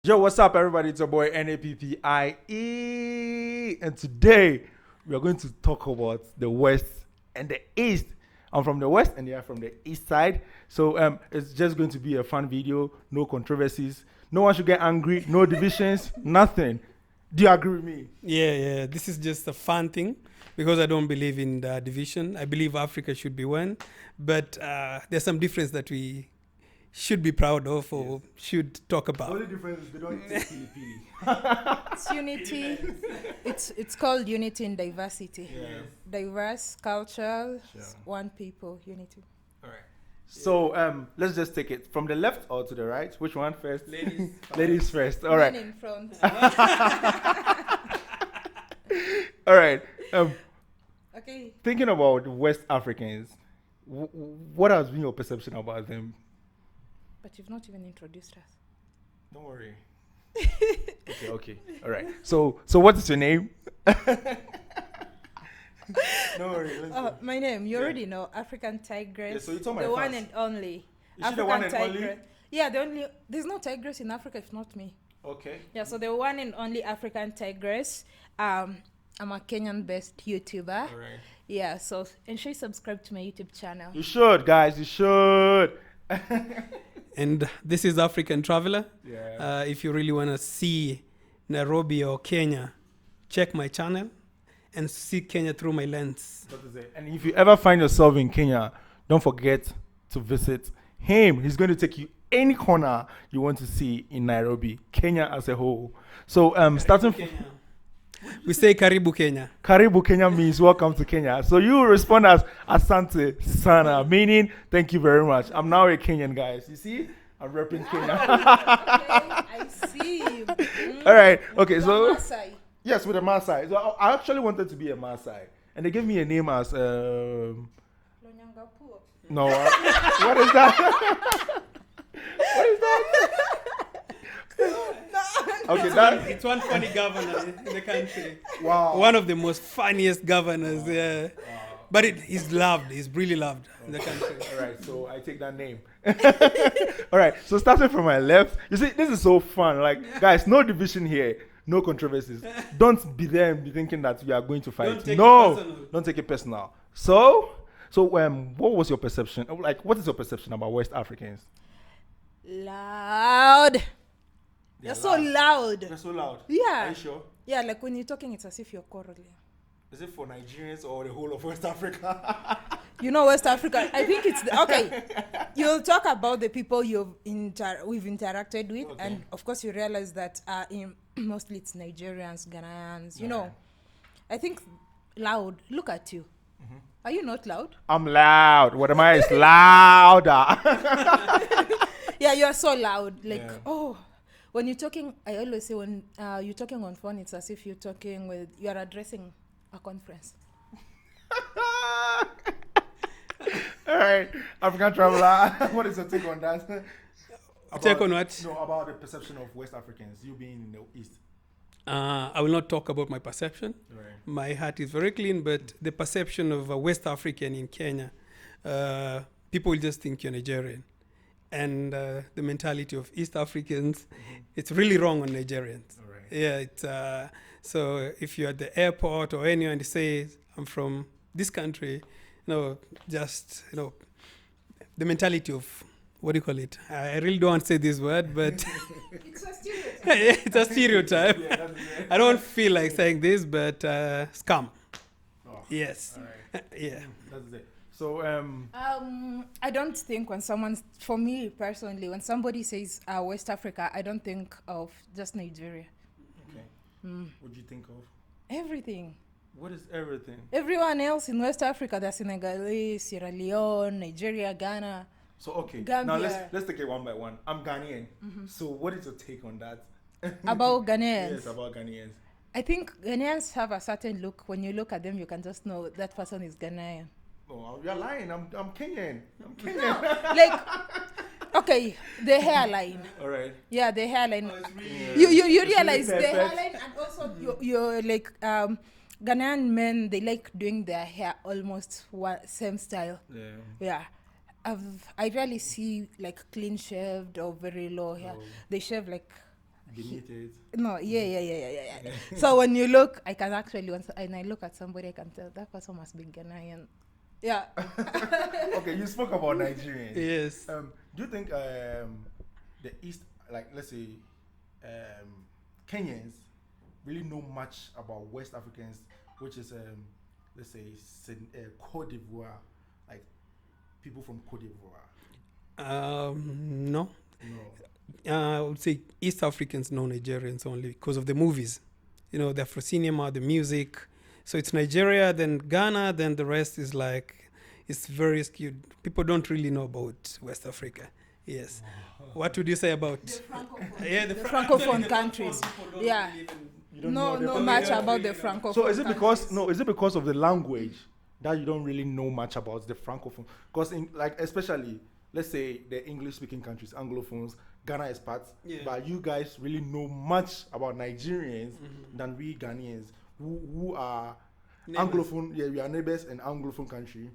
Yo, what's up, everybody? It's your boy nappie, and today we are going to talk about the West and the East. I'm from the West, and they are from the East side. So it's just going to be a fun video. No controversies. No one should get angry. No divisions. Nothing. Do you agree with me? Yeah. This is just a fun thing because I don't believe in the division. I believe Africa should be one, but there's some difference that we should be proud of or should talk The about. only difference is they don't take pili. It's unity. It's called unity in diversity. Yeah. Diverse cultures, Sure. one people, unity. All right. So let's just take it from the left or to the right. Which one first? Ladies. Ladies first. All right. Men in front. All right. Okay. Thinking about West Africans, what has been your perception about them? But you've not even introduced us. Don't worry. Okay. All right. So what is your name? Don't worry. Let's go. My name, you Yeah. already know, African Tigress. Yeah, so you told my the one fans. and only. Is she the one and only? Tigress. Yeah, the only. There's no tigress in Africa if not me. Okay. Yeah, so the one and only African Tigress. I'm a Kenyan-based YouTuber. All right. Yeah, so ensure you subscribe to my YouTube channel. You should, guys. You should. And this is African Traveler. Yeah. If you really want to see Nairobi or Kenya, check my channel and see Kenya through my lens. That is it. And if you ever find yourself in Kenya, don't forget to visit him. He's going to take you any corner you want to see in Nairobi, Kenya as a whole. So starting from We say Karibu Kenya. Karibu Kenya means welcome to Kenya. So you will respond as Asante Sana, meaning thank you very much. I'm now a Kenyan, guys. You see? I'm repping Kenya. Okay, I see. All right. Okay, You're so Maasai. yes, with a Maasai. So I actually wanted to be a Maasai. And they gave me a name as Lonyangapuo. no, what is that? What is that? Okay, that It's one funny governor in the country. wow. One of the most funniest governors. Yeah. But he's loved. He's really loved in the country. All right, so I take that name. All right, so starting from my left, you see, this is so fun. Like, guys, no division here, no controversies. Don't be there and be thinking that we are going to fight. Don't take it No, personal. don't take it personal. So what was your perception? Like, what is your perception about West Africans? Loud. You're so loud. They're so loud. Yeah. Are you sure? Yeah, like when you're talking, it's as if you're quarreling. Is it for Nigerians or the whole of West Africa? You know, West Africa. I think it's okay. You'll talk about the people we've interacted with, Okay. and of course, you realize that mostly it's Nigerians, Ghanaians. You know, I think loud. Look at you. Are you not loud? I'm loud. What am I? Is louder. Yeah, you are so loud. Like, Yeah. oh, when you're talking, I always say when you're talking on phone, it's as if you're addressing a conference. All right, African traveler. What is your take on that? Take on what? No, about the perception of West Africans, you being in the East. I will not talk about my perception. Right. My heart is very clean, but the perception of a West African in Kenya, people will just think you're Nigerian. And the mentality of East Africans, it's really wrong on Nigerians. All right. Yeah, it's, so if you're at the airport or anyone and says, I'm from this country, just, the mentality of, what do you call it? I really don't want to say this word, but It's a stereotype. it's a stereotype. Yeah, that's it. I don't feel like saying this, but scam. Oh, Yes. all right. Yeah. That's it. So I don't think for me personally, when somebody says West Africa, I don't think of just Nigeria. okay. What do you think of? Everything. What is everything? Everyone else in West Africa, that's Senegalese, Sierra Leone, Nigeria, Ghana. So okay. Gambia. Now let's take it one by one. I'm Ghanaian. So what is your take on that? About Ghanaians. Yes, about Ghanaians. I think Ghanaians have a certain look. When you look at them, you can just know that person is Ghanaian. Oh, you're lying. I'm Kenyan. I'm Kenyan. No, like, okay, the hairline. All right. Yeah, the hairline. Yeah. You It's realize really the perfect. hairline, and also you're like Ghanaian men. They like doing their hair almost same style. Yeah. Yeah, I rarely see like clean shaved or very low hair. Oh. They shave like beneath it. No, yeah. So when you look, I can actually, and I look at somebody, I can tell that person must be Ghanaian. Yeah. Okay, you spoke about Nigerians. Yes. Do you think the East, like let's say, Kenyans, really know much about West Africans, which is let's say Cote d'Ivoire, like people from Cote d'Ivoire? No. No. I would say East Africans know Nigerians only because of the movies. You know, the Afro cinema, the music. So it's Nigeria, then Ghana, then the rest is like, it's very skewed. People don't really know about West Africa. Yes. What would you say about? The francophone. Yeah, the francophone countries. Yeah. You don't No, know no much about the francophone. So is it because countries. is it because of the language that you don't really know much about the francophone? Because in like especially let's say the English speaking countries, Anglophones, Ghana is part, but you guys really know much about Nigerians than we Ghanaians who are Neighbors. Anglophone. Yeah, we are neighbors in Anglophone country,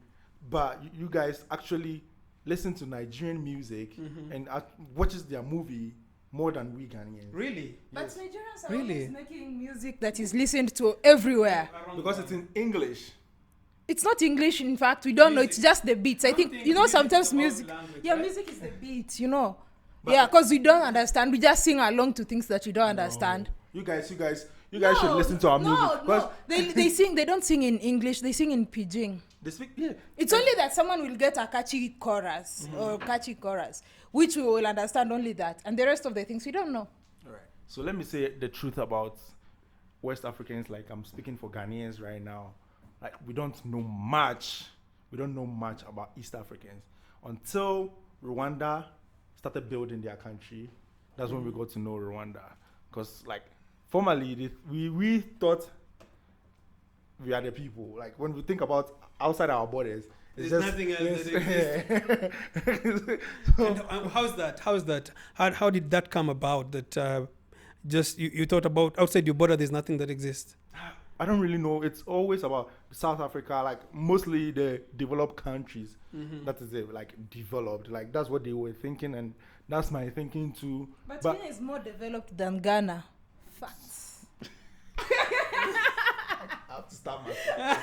but you guys actually listen to Nigerian music and watches their movie more than we Ghanaians. Really? But Yes. Nigerians are Really? always making music that is listened to everywhere. Because it's in English. It's not English, in fact. We don't know. It's just the beats. I think, you know, sometimes music. Yeah, music is the beat, you know. Yeah, because we don't understand. We just sing along to things that we don't understand. You guys should listen to our music. No. They sing. They don't sing in English. They sing in pidgin. They speak, yeah. It's only that someone will get a catchy chorus which we will understand only that, and the rest of the things we don't know. All right. So let me say the truth about West Africans. Like I'm speaking for Ghanaians right now. Like we don't know much. We don't know much about East Africans until Rwanda started building their country. That's when we got to know Rwanda. Because like formerly we thought we are the people. Like when we think about outside our borders, it's There's just nothing else that exists. So- And how's that? How did that come about? That just you thought about outside your border, there's nothing that exists. I don't really know. It's always about South Africa, like mostly the developed countries. That is it, like developed. Like that's what they were thinking, and that's my thinking too. But Kenya is more developed than Ghana. Facts. I have to start myself.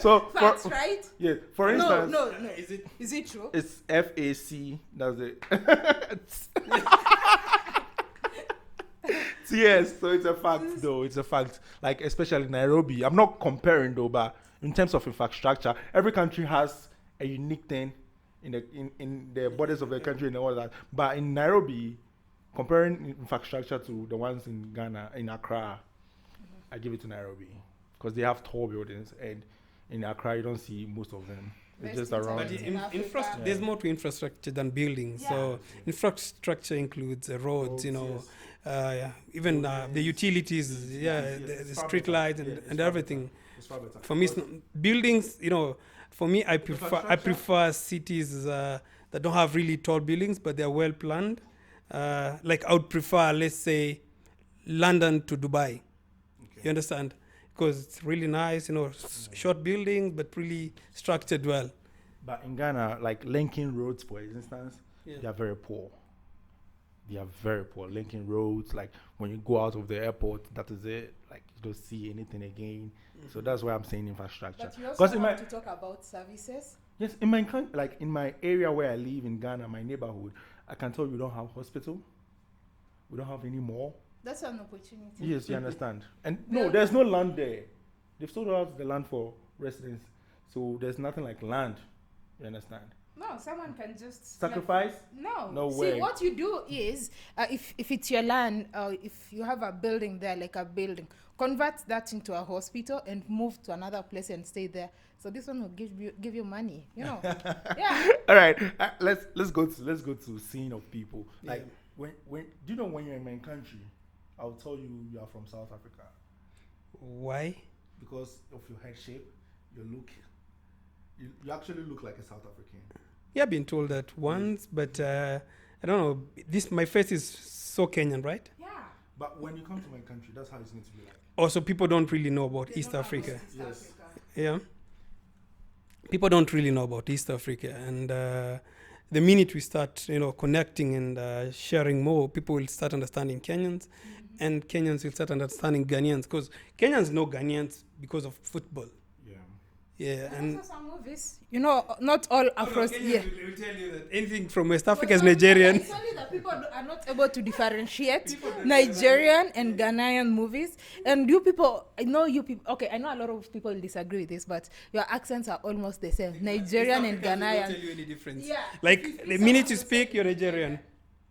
So Facts, right? yeah, for instance, No. Is it true? it's FAC. That's it. Yes, so it's a fact though. It's a fact. Like especially Nairobi. I'm not comparing though, but in terms of infrastructure, every country has a unique thing in the borders of the country and all that. But in Nairobi, comparing infrastructure to the ones in Ghana, in Accra, I give it to Nairobi because they have tall buildings, and in Accra you don't see most of them. It's just around. But in Africa. there's more to infrastructure than buildings. Yeah. So infrastructure includes roads, even the utilities, the street lights and everything. It's far better. For me, it's not, buildings, for me, I prefer cities that don't have really tall buildings, but they're well planned. Like I would prefer, let's say, London to Dubai. You understand? Because it's really nice, short buildings, but really structured well. But in Ghana, like linking roads, for instance, they are very poor. They are very poor. Linking roads, like when you go out of the airport, that is it. Like you don't see anything again. So that's why I'm saying infrastructure. But you also in want to talk about services. yes, in my like in my area where I live in Ghana, my neighborhood, I can tell you we don't have hospital. We don't have any mall. That's an opportunity. Yes, you understand. And no, there's no land there. They've sold out the land for residents. So there's nothing like land. You understand? No, someone can just Sacrifice? No way. See, what you do is, if it's your land, if you have a building there, like a building, convert that into a hospital and move to another place and stay there. So this one will give you money. Yeah. All right. Let's go to scene of people. Like when do you know when you're in my country, I'll tell you are from South Africa. Why? Because of your head shape, your look. You actually look like a South African. Yeah, I've been told that once, but I don't know. My face is so Kenyan, right? Yeah. But when you come to my country, that's how it's going to be like. Also, people don't really know about They East don't know Africa. about East Africa. Yeah. People don't really know about East Africa, and the minute we start, connecting and sharing more, people will start understanding Kenyans, and Kenyans will start understanding Ghanaians, because Kenyans know Ghanaians because of football. Yeah, And also some movies, not all Afros. Yeah. Will tell you that anything from West Africa is Nigerian. It's only that people are not able to differentiate Nigerian and Ghanaian movies. And you people, I know a lot of people disagree with this, but your accents are almost the same, Nigerian and Ghanaian. Don't tell you any difference. Yeah. Like the minute you speak, you're Nigerian.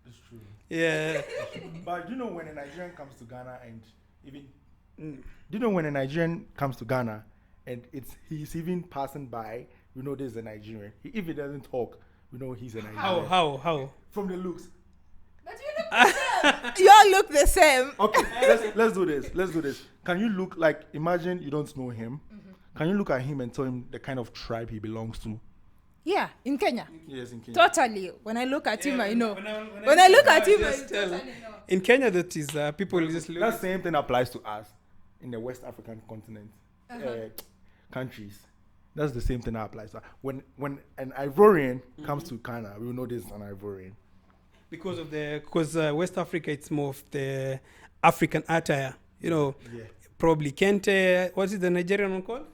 It's true. Yeah. But when a Nigerian comes to Ghana and even, when a Nigerian comes to Ghana and he's even passing by, this is a Nigerian. If he doesn't talk, he's a Nigerian. How? From the looks. But you look the same. You all look the same. Okay, let's do this. Can you look imagine you don't know him. Can you look at him and tell him the kind of tribe he belongs to? Yeah, in Kenya. Yes, in Kenya. Totally. When I look at him, I know. When I look at him, I totally know. In Kenya, that is people just look. That same thing applies to us in the West African continent. Countries. That's the same thing that applies. When an Ivorian comes to Ghana, we will know this is an Ivorian. Because West Africa, it's more of the African attire. Probably Kente. What's it, the Nigerian one called?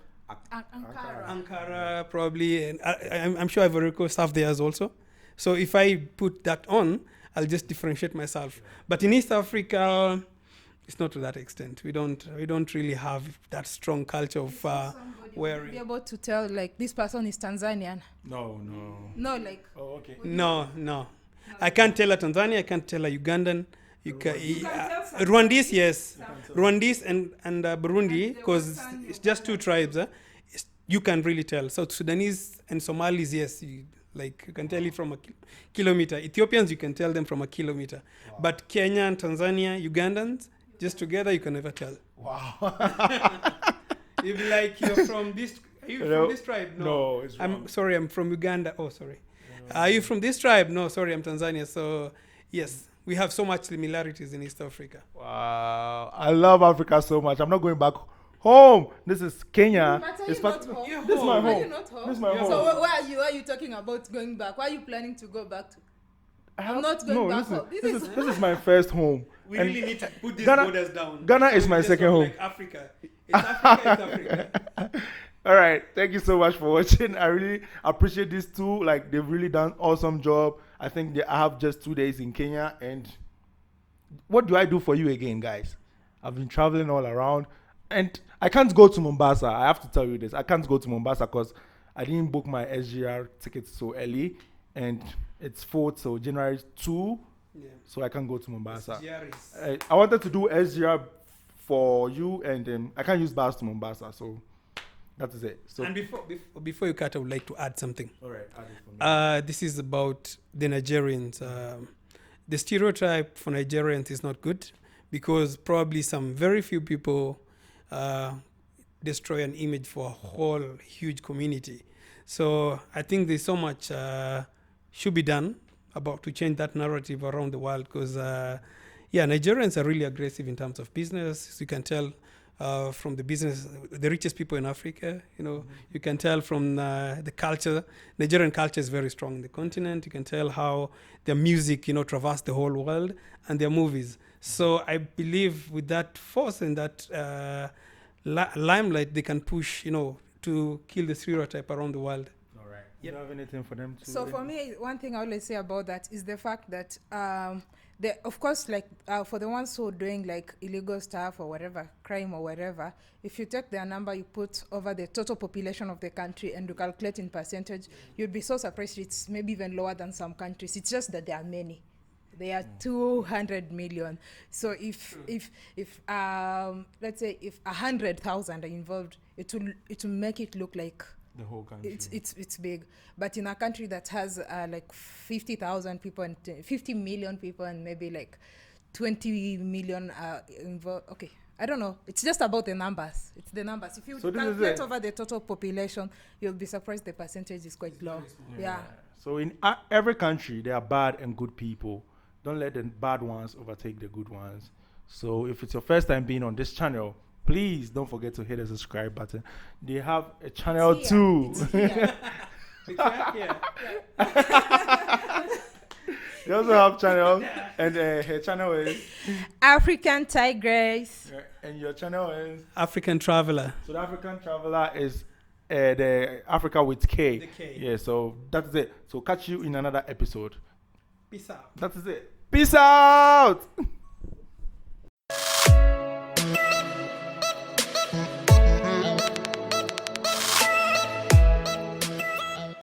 Ankara, probably. And I'm sure Ivory Coast have theirs also. So if I put that on, I'll just differentiate myself. But in East Africa, it's not to that extent. We don't really have that strong culture of wearing. Be able to tell this person is Tanzanian. No. Oh, okay. No. I can't tell a Tanzania. I can't tell a Ugandan. You can tell Rwandese, yes. Rwandese and Burundi, because it's just two tribes. You can really tell. South Sudanese and Somalis, yes. You can tell it from a kilometer. Ethiopians, you can tell them from a kilometer. Wow. But Kenya and Tanzania, Ugandans, just together, you can never tell. Wow. You'd be like, you're from this. Are you from this tribe? No, it's wrong. I'm sorry, I'm from Uganda. Oh, sorry. Are you from this tribe? No, sorry, I'm Tanzania. So, yes, we have so much similarities in East Africa. Wow. I love Africa so much. I'm not going back home. This is Kenya. This is my home. This is my home. So where are you talking about going back? Why are you planning to go back to? I'm not going back home. This is my first home. We really need to put these borders down. Ghana is my second home. Like Africa. It's Africa. All right. Thank you so much for watching. I really appreciate these two. They've really done awesome job. I think I have just 2 days in Kenya. And what do I do for you again, guys? I've been traveling all around. And I can't go to Mombasa. I have to tell you this. I can't go to Mombasa because I didn't book my SGR tickets so early. And it's 4th, so January 2. Yeah. So I can't go to Mombasa. I wanted to do SGR for you, and I can't use bus to Mombasa, so that is it. So, and before you cut, I would like to add something. All right, add it for me. This is about the Nigerians. The stereotype for Nigerians is not good because probably some very few people destroy an image for a whole huge community. So I think there's so much should be done about to change that narrative around the world because, Nigerians are really aggressive in terms of business. As you can tell from the business, the richest people in Africa, you can tell from the culture. Nigerian culture is very strong in the continent. You can tell how their music, traverse the whole world and their movies. So I believe with that force and that limelight, they can push, to kill the stereotype around the world. You don't have anything for them to... So for me, one thing I always say about that is the fact that, of course, for the ones who are doing illegal stuff or whatever, crime or whatever, if you take their number, you put over the total population of the country and you calculate in percentage, you'd be so surprised it's maybe even lower than some countries. It's just that there are many. There are 200 million. So if let's say if 100,000 are involved, it will make it look like the whole country. It's big, but in a country that has 50,000 people and 50 million people and maybe 20 million involved. Okay, I don't know. It's just about the numbers. It's the numbers. If you calculate over the total population, you'll be surprised the percentage is quite low. Yeah. So in every country, there are bad and good people. Don't let the bad ones overtake the good ones. So if it's your first time being on this channel, please don't forget to hit the subscribe button. They have a channel too. Yeah. You also have channel, and her channel is, African Tigress. and your channel is. African Traveler. So the African Traveler is the Africa with K. The K. Yeah, so that's it. So catch you in another episode. Peace out. That is it. Peace out.